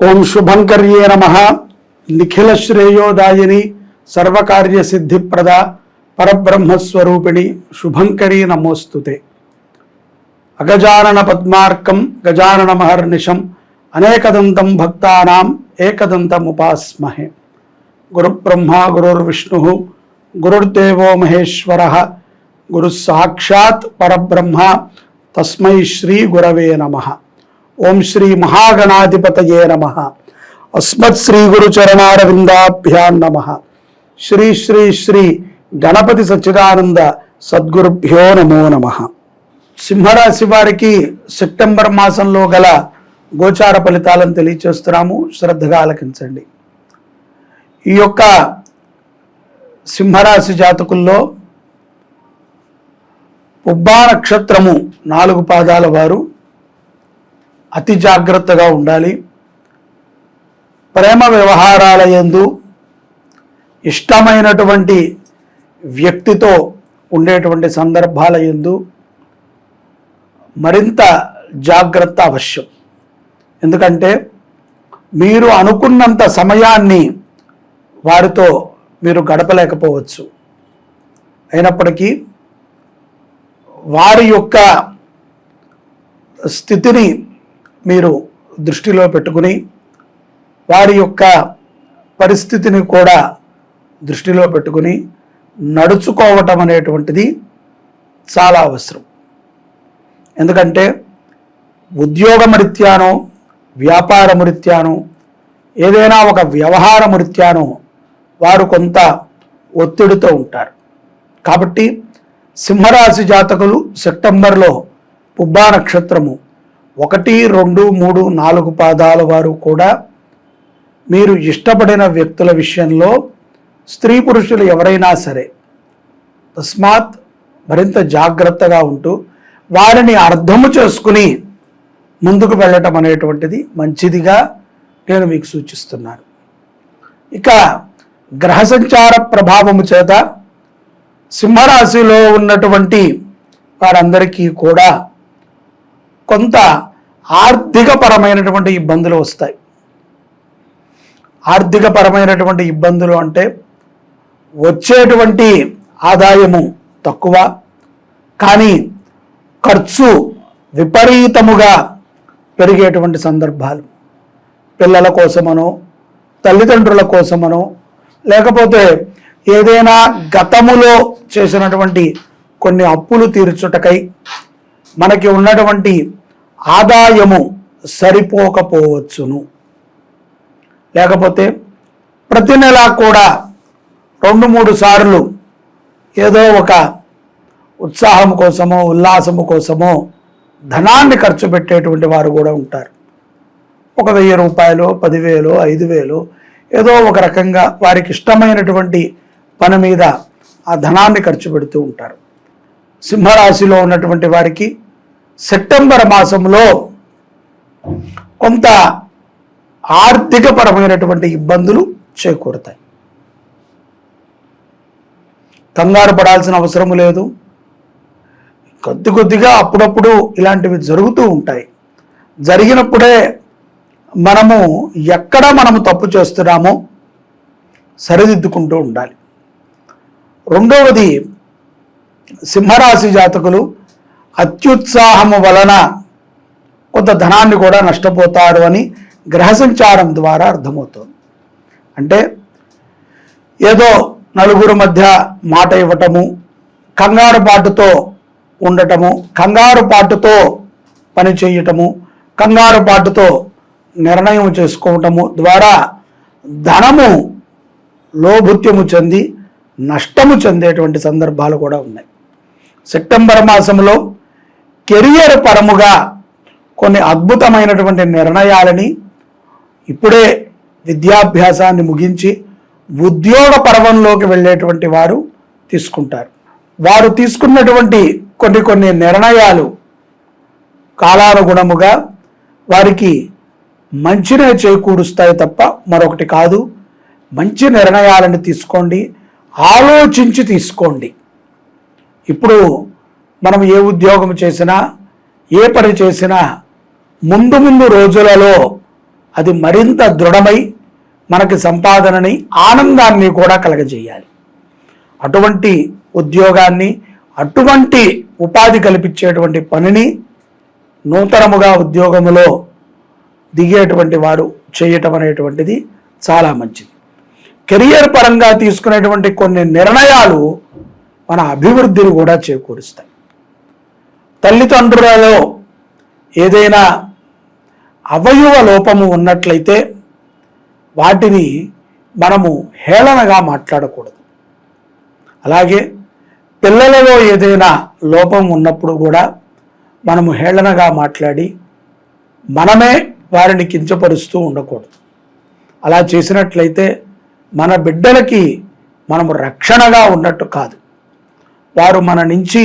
ఓం శుభంకర్యే నమః. నిఖిల శ్రేయోదాయిని సర్వకార్య సిద్ధిప్రద పరబ్రహ్మస్వరూపిణి శుభంకరీ నమోస్తుతే. అగజానన పద్మార్కం గజానన మహర్నిశం అనేకదంతం భక్తానాం ఏకదంతముపాస్మహే. గురుబ్రహ్మ గురుర్విష్ణుః గురుర్దేవో మహేశ్వరః గురుః సాక్షాత్ పరబ్రహ్మ తస్మై శ్రీ గురవే నమః. ఓం శ్రీ మహాగణాధిపతయే నమః. అస్మత్ శ్రీ గురు చరణారవిందాభ్యాం నమః. శ్రీ శ్రీ శ్రీ గణపతి సచ్చిదానంద సద్గురుభ్యో నమో నమః. సింహరాశి వారికి సెప్టెంబర్ మాసంలో గల గోచార ఫలితాలను తెలియచేస్తున్నాము, శ్రద్ధగా ఆలకించండి. ఈ యొక్క సింహరాశి జాతకుల్లో పుబ్బా నక్షత్రము 4 పాదాల వారు అతి జాగ్రత్తగా ఉండాలి. ప్రేమ వ్యవహారాల యందు ఇష్టమైనటువంటి వ్యక్తితో ఉండేటువంటి సందర్భాల యందు మరింత జాగ్రత్త అవశ్యం. ఎందుకంటే మీరు అనుకున్నంత సమయాన్ని వారితో మీరు గడపలేకపోవచ్చు. అయినప్పటికీ వారి యొక్క స్థితిని మీరు దృష్టిలో పెట్టుకుని వారి యొక్క పరిస్థితిని కూడా దృష్టిలో పెట్టుకుని నడుచుకోవటం అనేటువంటిది చాలా అవసరం. ఎందుకంటే ఉద్యోగమరీత్యానో వ్యాపారమరీత్యానో ఏదైనా ఒక వ్యవహారమరీత్యానో వారు కొంత ఒత్తిడితో ఉంటారు. కాబట్టి సింహరాశి జాతకులు సెప్టెంబర్లో పుబ్బా నక్షత్రము 1, 2, 3, 4 పాదాల వారు కూడా మీరు ఇష్టపడిన వ్యక్తుల విషయంలో స్త్రీ పురుషులు ఎవరైనా సరే తస్మాత్ మరింత జాగ్రత్తగా ఉంటూ వారిని అర్థము చేసుకుని ముందుకు వెళ్ళటం అనేటువంటిది మంచిదిగా నేను మీకు సూచిస్తున్నాను. ఇక గ్రహ సంచార ప్రభావము చేత సింహరాశిలో ఉన్నటువంటి వారందరికీ కూడా కొంత ఆర్థికపరమైనటువంటి ఇబ్బందులు వస్తాయి. ఆర్థికపరమైనటువంటి ఇబ్బందులు అంటే వచ్చేటువంటి ఆదాయము తక్కువ, కానీ ఖర్చు విపరీతముగా పెరిగేటువంటి సందర్భాలు. పిల్లల కోసమనో తల్లిదండ్రుల కోసమనో లేకపోతే ఏదైనా గతములో చేసినటువంటి కొన్ని అప్పులు తీర్చుటకై మనకి ఉన్నటువంటి ఆదాయము సరిపోకపోవచ్చును. లేకపోతే ప్రతి నెల కూడా 2-3 సార్లు ఏదో ఒక ఉత్సాహం కోసమో ఉల్లాసము కోసమో ధనాన్ని ఖర్చు పెట్టేటువంటి వారు కూడా ఉంటారు. 1,000 రూపాయలు, 10,000, 5,000 ఏదో ఒక రకంగా వారికి ఇష్టమైనటువంటి పని మీద ఆ ధనాన్ని ఖర్చు పెడుతూ ఉంటారు. సింహరాశిలో ఉన్నటువంటి వారికి సెప్టెంబర్ మాసంలో కొంత ఆర్థికపరమైనటువంటి ఇబ్బందులు చేకూరుతాయి. కంగారు పడాల్సిన అవసరం లేదు. కొద్దిగా అప్పుడప్పుడు ఇలాంటివి జరుగుతూ ఉంటాయి. జరిగినప్పుడే మనము తప్పు చేస్తున్నామో సరిదిద్దుకుంటూ ఉండాలి. రెండవది, సింహరాశి జాతకులు అత్యుత్సాహము వలన కొంత ధనాన్ని కూడా నష్టపోతారు అని గ్రహ సంచారం ద్వారా అర్థమవుతుంది. అంటే ఏదో నలుగురు మధ్య మాట ఇవ్వటము, కంగారుపాటుతో ఉండటము, కంగారుపాటుతో పని చేయటము, కంగారుపాటుతో నిర్ణయం చేసుకోవటము ద్వారా ధనము లోభుత్యము చెంది నష్టము చెందేటువంటి సందర్భాలు కూడా ఉన్నాయి. సెప్టెంబర్ మాసంలో కెరియర్ పరముగా కొన్ని అద్భుతమైనటువంటి నిర్ణయాలని ఇప్పుడే విద్యాభ్యాసాన్ని ముగించి ఉద్యోగ పర్వంలోకి వెళ్ళేటువంటి వారు తీసుకుంటారు. వారు తీసుకున్నటువంటి కొన్ని నిర్ణయాలు కాలానుగుణముగా వారికి మంచినే చేకూరుస్తాయి తప్ప మరొకటి కాదు. మంచి నిర్ణయాలను తీసుకోండి, ఆలోచించి తీసుకోండి. ఇప్పుడు మనం ఏ ఉద్యోగం చేసినా ఏ పని చేసినా ముందు రోజులలో అది మరింత దృఢమై మనకి సంపాదనని, ఆనందాన్ని కూడా కలగజేయాలి. అటువంటి ఉద్యోగాన్ని, అటువంటి ఉపాధి కల్పించేటువంటి పనిని నూతనముగా ఉద్యోగములో దిగేటువంటి వారు చేయటం అనేటువంటిది చాలా మంచిది. కెరియర్ పరంగా తీసుకునేటువంటి కొన్ని నిర్ణయాలు మన అభివృద్ధిని కూడా చేకూరుస్తాయి. తల్లిదండ్రులలో ఏదైనా అవయవ లోపము ఉన్నట్లయితే వాటిని మనము హేళనగా మాట్లాడకూడదు. అలాగే పిల్లలలో ఏదైనా లోపం ఉన్నప్పుడు కూడా మనము హేళనగా మాట్లాడి మనమే వారిని కించపరుస్తూ ఉండకూడదు. అలా చేసినట్లయితే మన బిడ్డలకి మనము రక్షణగా ఉన్నట్టు కాదు. వారు మన నుంచి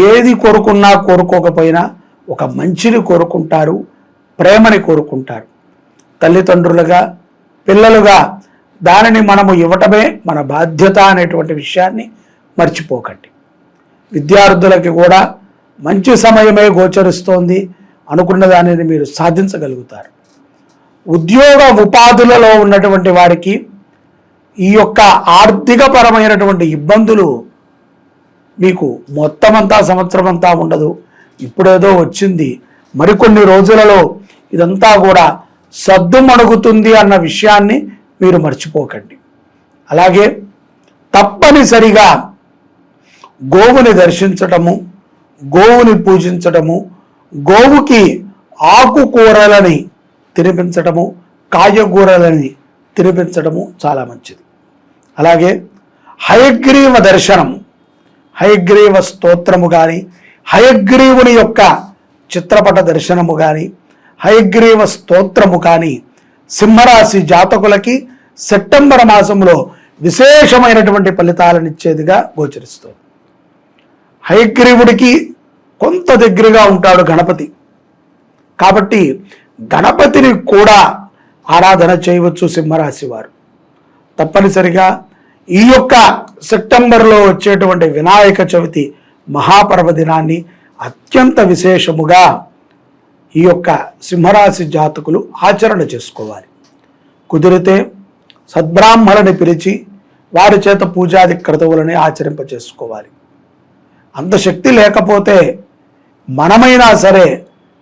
ఏది కోరుకున్నా కోరుకోకపోయినా ఒక మంచిని కోరుకుంటారు, ప్రేమని కోరుకుంటారు. తల్లిదండ్రులుగా, పిల్లలుగా దానిని మనము ఇవ్వటమే మన బాధ్యత అనేటువంటి విషయాన్ని మర్చిపోకండి. విద్యార్థులకి కూడా మంచి సమయమే గోచరిస్తోంది. అనుకున్న దానిని మీరు సాధించగలుగుతారు. ఉద్యోగ ఉపాధులలో ఉన్నటువంటి వారికి ఈ యొక్క ఆర్థికపరమైనటువంటి ఇబ్బందులు మీకు మొత్తమంతా సంవత్సరం అంతా ఉండదు. ఇప్పుడేదో వచ్చింది, మరికొన్ని రోజులలో ఇదంతా కూడా సద్దుమణుగుతుంది అన్న విషయాన్ని మీరు మర్చిపోకండి. అలాగే తప్పనిసరిగా గోవుని దర్శించటము, గోవుని పూజించటము, గోవుకి ఆకుకూరలని తినిపించటము, కాయగూరలని తినిపించటము చాలా మంచిది. అలాగే హయగ్రీవ దర్శనము, హయగ్రీవ స్తోత్రము కానీ, హయగ్రీవుని యొక్క చిత్రపట దర్శనము కానీ, హయగ్రీవ స్తోత్రము కానీ సింహరాశి జాతకులకి సెప్టెంబర్ మాసంలో విశేషమైనటువంటి ఫలితాలను ఇచ్చేదిగా గోచరిస్తుంది. హయగ్రీవుడికి కొంత దగ్గరగా ఉంటాడు గణపతి. కాబట్టి గణపతిని కూడా ఆరాధన చేయవచ్చు సింహరాశి వారు. తప్పనిసరిగా ఈ యొక్క సెప్టెంబర్లో వచ్చేటువంటి వినాయక చవితి మహాపర్వదినాన్ని అత్యంత విశేషముగా ఈ యొక్క సింహరాశి జాతకులు ఆచరణ చేసుకోవాలి. కుదిరితే సద్బ్రాహ్మణుని పిలిచి వారి చేత పూజాది క్రతువులని ఆచరింపచేసుకోవాలి. అంత శక్తి లేకపోతే మనమైనా సరే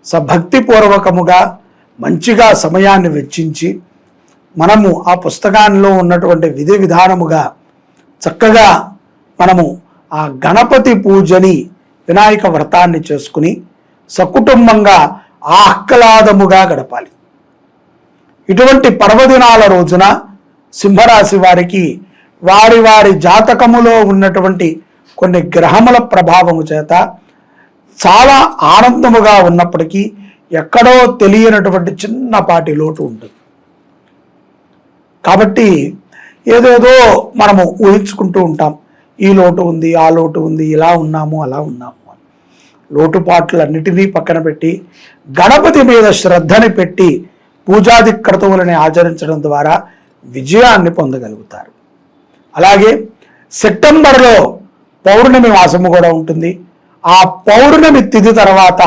సభక్తిపూర్వకముగా మంచిగా సమయాన్ని వెచ్చించి మనము ఆ పుస్తకాల్లో ఉన్నటువంటి విధి విధానముగా చక్కగా మనము ఆ గణపతి పూజని, వినాయక వ్రతాన్ని చేసుకుని సకుటుంబంగా ఆహ్లాదముగా గడపాలి. ఇటువంటి పర్వదినాల రోజున సింహరాశి వారికి వారి వారి జాతకములో ఉన్నటువంటి కొన్ని గ్రహముల ప్రభావము చేత చాలా ఆనందముగా ఉన్నప్పటికీ ఎక్కడో తెలియనటువంటి చిన్నపాటి లోటు ఉంటుంది. కాబట్టి ఏదేదో మనము ఊహించుకుంటూ ఉంటాం. ఈ లోటు ఉంది, ఆ లోటు ఉంది, ఇలా ఉన్నాము, అలా ఉన్నాము. లోటుపాట్లన్నిటినీ పక్కన పెట్టి గణపతి మీద శ్రద్ధని పెట్టి పూజాది క్రతువులని ఆచరించడం ద్వారా విజయాన్ని పొందగలుగుతారు. అలాగే సెప్టెంబర్లో పౌర్ణమి మాసము కూడా ఉంటుంది. ఆ పౌర్ణమి తిథి తర్వాత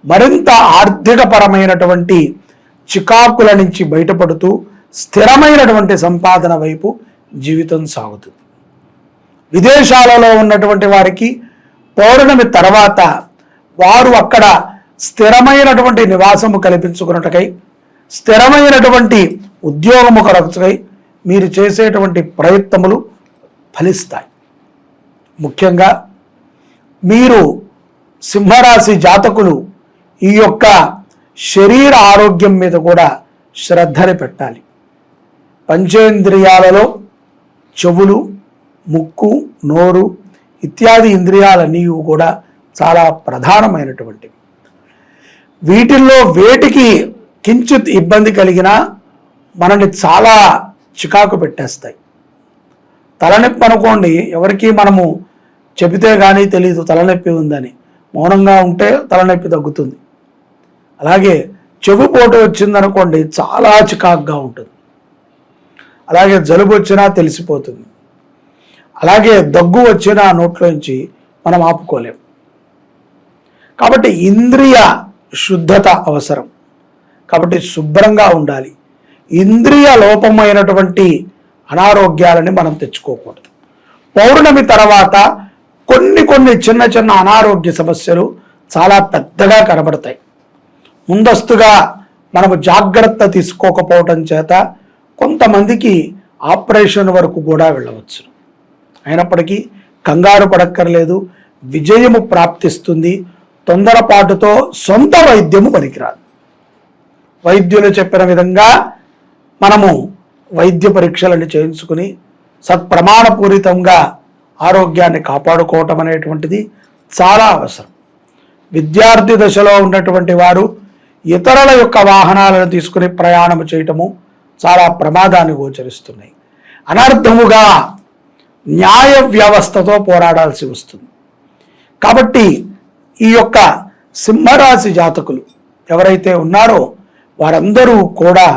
మరింత ఆర్థికపరమైనటువంటి చికాకుల నుంచి బయటపడుతూ స్థిరమైనటువంటి సంపాదన వైపు జీవితం సాగుతుంది. విదేశాలలో ఉన్నటువంటి వారికి పౌర్ణమి తర్వాత వారు అక్కడ స్థిరమైనటువంటి నివాసము కల్పించుకున్నట్టుకై, స్థిరమైనటువంటి ఉద్యోగము కొరకై మీరు చేసేటువంటి ప్రయత్నములు ఫలిస్తాయి. ముఖ్యంగా మీరు సింహరాశి జాతకులు ఈ యొక్క శరీర ఆరోగ్యం మీద కూడా శ్రద్ధని పెట్టాలి. పంచేంద్రియాలలో చెవులు, ముక్కు, నోరు ఇత్యాది ఇంద్రియాలన్నీ కూడా చాలా ప్రధానమైనటువంటివి. వీటిల్లో వేటికి కించిత్ ఇబ్బంది కలిగినా మనల్ని చాలా చికాకు పెట్టేస్తాయి. తలనొప్పి అనుకోండి, ఎవరికి మనము చెబితే కానీ తెలియదు తలనొప్పి ఉందని. మౌనంగా ఉంటే తలనొప్పి తగ్గుతుంది. అలాగే చెవిపోటు వచ్చిందనుకోండి, చాలా చికాకుగా ఉంటుంది. అలాగే జలుబు వచ్చినా తెలిసిపోతుంది. అలాగే దగ్గు వచ్చినా నోట్లోంచి మనం ఆపుకోలేం. కాబట్టి ఇంద్రియ శుద్ధత అవసరం. కాబట్టి శుభ్రంగా ఉండాలి. ఇంద్రియ లోపమైనటువంటి అనారోగ్యాలని మనం తెచ్చుకోకూడదు. పౌర్ణమి తర్వాత కొన్ని చిన్న చిన్న అనారోగ్య సమస్యలు చాలా పెద్దగా కనబడతాయి. ముందస్తుగా మనము జాగ్రత్త తీసుకోకపోవటం చేత కొంతమందికి ఆపరేషన్ వరకు కూడా వెళ్ళవచ్చు. అయినప్పటికీ కంగారు పడక్కర్లేదు, విజయము ప్రాప్తిస్తుంది. తొందరపాటుతో సొంత వైద్యము పనికిరాదు. వైద్యులు చెప్పిన విధంగా మనము వైద్య పరీక్షలను చేయించుకుని సత్ప్రమాణపూరితంగా ఆరోగ్యాన్ని కాపాడుకోవటం అనేటువంటిది చాలా అవసరం. విద్యార్థి దశలో ఉన్నటువంటి వారు ఇతరుల యొక్క వాహనాలను తీసుకుని ప్రయాణం చేయటము చాలా ప్రమాదాన్ని గోచరిస్తున్నాయి. అనర్థముగా న్యాయ వ్యవస్థతో పోరాడాల్సి వస్తుంది. కాబట్టి ఈ యొక్క సింహరాశి జాతకులు ఎవరైతే ఉన్నారో వారందరూ కూడా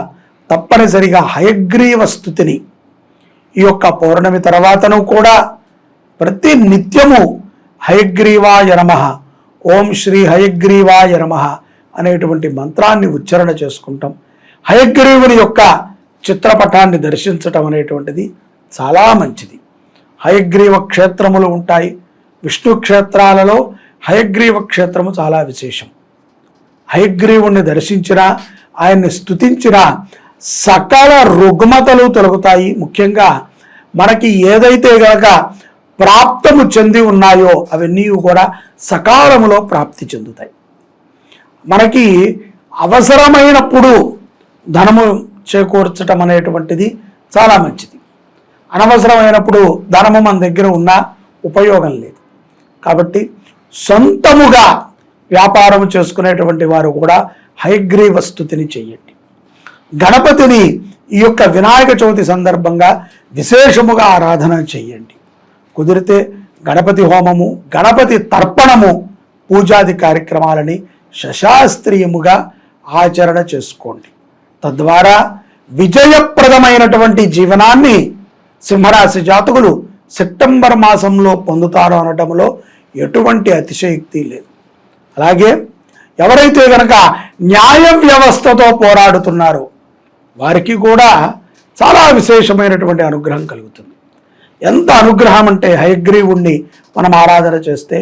తప్పనిసరిగా హయగ్రీవ స్తుతిని ఈ యొక్క పౌర్ణమి తర్వాతను కూడా ప్రతి నిత్యము హయగ్రీవాయ నమః, ఓం శ్రీ హయగ్రీవాయ నమః అనేటువంటి మంత్రాన్ని ఉచ్చారణ చేసుకుంటాం. హయగ్రీవుని యొక్క చిత్రపటాన్ని దర్శించటం అనేటువంటిది చాలా మంచిది. హయగ్రీవ క్షేత్రములు ఉంటాయి. విష్ణు క్షేత్రాలలో హయగ్రీవ క్షేత్రము చాలా విశేషం. హయగ్రీవుణ్ణి దర్శించినా ఆయన్ని స్తుతించినా సకల రుగ్మతలు తొలగుతాయి. ముఖ్యంగా మనకి ఏదైతే గనక ప్రాప్తము చెంది ఉన్నాయో అవన్నీ కూడా సకాలములో ప్రాప్తి చెందుతాయి. మనకి అవసరమైనప్పుడు ధనము చేకూర్చటం అనేటువంటిది చాలా మంచిది. అనవసరమైనప్పుడు ధనము మన దగ్గర ఉన్నా ఉపయోగం లేదు. కాబట్టి సొంతముగా వ్యాపారం చేసుకునేటువంటి వారు కూడా హయగ్రీవ స్తుతిని చెయ్యండి. గణపతిని ఈ యొక్క వినాయక చవితి సందర్భంగా విశేషముగా ఆరాధన చెయ్యండి. కుదిరితే గణపతి హోమము, గణపతి తర్పణము, పూజాది కార్యక్రమాలని శశాస్త్రీయముగా ఆచరణ చేసుకోండి. తద్వారా విజయప్రదమైనటువంటి జీవనాన్ని సింహరాశి జాతకులు సెప్టెంబర్ మాసంలో పొందుతారో అనటంలో ఎటువంటి అతిశయోక్తి లేదు. అలాగే ఎవరైతే గనక న్యాయ వ్యవస్థతో పోరాడుతున్నారో వారికి కూడా చాలా విశేషమైనటువంటి అనుగ్రహం కలుగుతుంది. ఎంత అనుగ్రహం అంటే హయగ్రీవుణ్ణి మనం ఆరాధన చేస్తే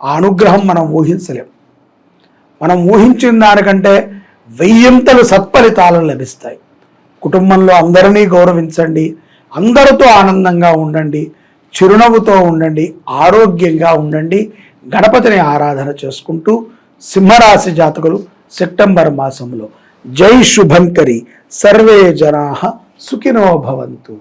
ఆ అనుగ్రహం మనం ఊహించలేం. మనం ఊహించిన దానికంటే 1000 సత్ఫలితాలు లభిస్తాయి. కుటుంబంలో అందరినీ గౌరవించండి, అందరితో ఆనందంగా ఉండండి, చిరునవ్వుతో ఉండండి, ఆరోగ్యంగా ఉండండి. గణపతిని ఆరాధన చేసుకుంటూ సింహరాశి జాతకులు సెప్టెంబర్ మాసంలో జై శుభంకరి, సర్వే జనాః సుఖినో భవంతు.